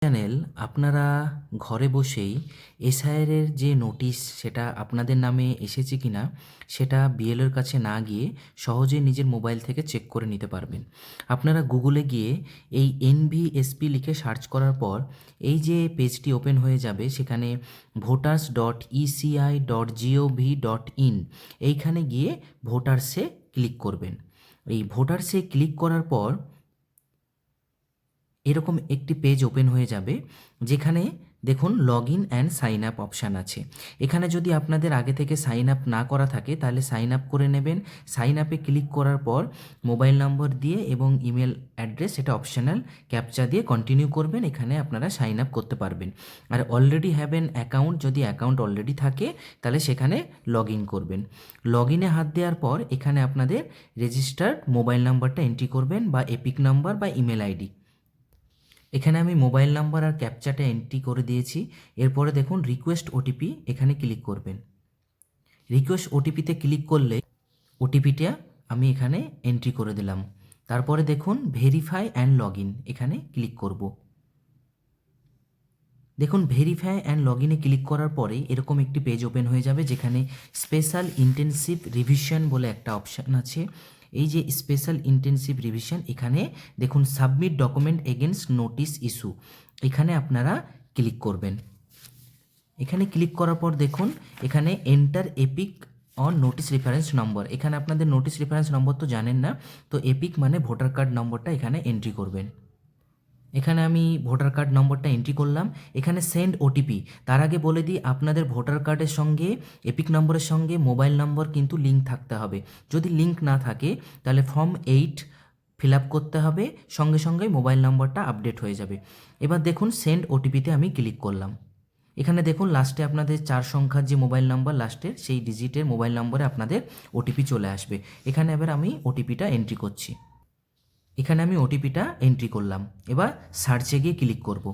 Channel আপনারা ঘরে বসেই এসআইআরের যে নোটিশ সেটা আপনাদের নামে এসেছে কিনা সেটা বিএলওর কাছে না গিয়ে সহজেই নিজের মোবাইল থেকে চেক করে নিতে পারবেন। আপনারা গুগলে গিয়ে এই এনভিএসপি লিখে সার্চ করার পর এই যে পেজটি ওপেন হয়ে যাবে, সেখানে voters.eci.gov.in এইখানে গিয়ে ভোটার্সে ক্লিক করবেন। এই ভোটার্সে ক্লিক করার পর এরকম একটি পেজ ওপেন হয়ে যাবে, যেখানে দেখুন log in and sign up option আছে। এখানে যদি আপনাদের আগে থেকে সাইন আপ না করা থাকে তাহলে সাইন আপ করে নেবেন। সাইন আপে ক্লিক করার পর মোবাইল নম্বর দিয়ে এবং ইমেল অ্যাড্রেস, এটা অপশনাল, ক্যাপচা দিয়ে কন্টিনিউ করবেন। এখানে আপনারা সাইন আপ করতে পারবেন। আর অলরেডি হ্যাভ অ্যান অ্যাকাউন্ট, যদি অ্যাকাউন্ট অলরেডি থাকে তাহলে সেখানে লগ ইন করবেন। লগ ইনে হাত দেওয়ার পর এখানে আপনাদের রেজিস্টার্ড মোবাইল নাম্বারটা এন্ট্রি করবেন, বা এপিক নাম্বার বা ইমেল আইডি। এখানে আমি মোবাইল নাম্বার আর ক্যাপচাটা এন্ট্রি করে দিয়েছি। এরপরে দেখুন রিকোয়েস্ট ওটিপি, এখানে ক্লিক করবেন। রিকোয়েস্ট ওটিপিতে ক্লিক করলে ওটিপিটা আমি এখানে এন্ট্রি করে দিলাম। তারপরে দেখুন ভেরিফাই অ্যান্ড লগ ইন, এখানে ক্লিক করব। দেখুন ভেরিফাই অ্যান্ড লগ ইনে ক্লিক করার পরে এরকম একটি পেজ ওপেন হয়ে যাবে, যেখানে স্পেশাল ইন্টেনসিভ রিভিশন বলে একটা অপশান আছে। এই যে স্পেশাল ইন্টেনসিভ রিভিশন, এখানে দেখুন submit document against notice issue, এখানে আপনারা ক্লিক করবেন। এখানে ক্লিক করার পর দেখুন এখানে enter epic on notice reference number, এখানে আপনাদের নোটিশ রেফারেন্স নম্বর তো জানেন না, তো এপিক মানে ভোটার কার্ড নম্বরটা এখানে এন্ট্রি করবেন। এখানে আমি ভোটার কার্ড নম্বরটা এন্ট্রি করলাম। এখানে সেন্ড ওটিপি, তার আগে বলে দিই আপনাদের ভোটার কার্ডের সঙ্গে এপিক নম্বরের সঙ্গে মোবাইল নম্বর কিন্তু লিঙ্ক থাকতে হবে। যদি লিঙ্ক না থাকে তাহলে ফর্ম 8 ফিল আপ করতে হবে, সঙ্গে সঙ্গে মোবাইল নম্বরটা আপডেট হয়ে যাবে। এবার দেখুন সেন্ড ওটিপিতে আমি ক্লিক করলাম। এখানে দেখুন লাস্টে আপনাদের 4 সংখ্যার যে মোবাইল নাম্বার লাস্টের, সেই ডিজিটের মোবাইল নম্বরে আপনাদের ওটিপি চলে আসবে। এখানে এবার আমি ওটিপিটা এন্ট্রি করছি। এখানে আমি ওটিপিটা এন্ট্রি করলাম। এবার সার্চে গিয়ে ক্লিক করব।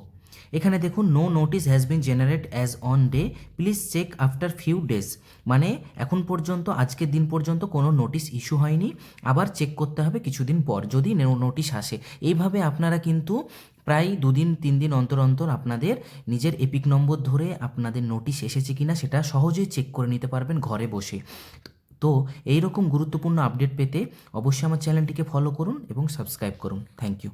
এখানে দেখুন no notice has been generated as on day, please check after few days, মানে এখন পর্যন্ত আজকের দিন পর্যন্ত কোনো নোটিশ ইস্যু হয়নি, আবার চেক করতে হবে কিছুদিন পর যদি নোটিশ আসে। এইভাবে আপনারা কিন্তু প্রায় 2 দিন 3 দিন অন্তর অন্তর আপনাদের নিজের এপিক নম্বর ধরে আপনাদের নোটিশ এসেছে কিনা সেটা সহজেই চেক করে নিতে পারবেন ঘরে বসে। তো এই রকম গুরুত্বপূর্ণ আপডেট পেতে অবশ্যই আমার চ্যানেলটিকে ফলো করুন এবং সাবস্ক্রাইব করুন। Thank you.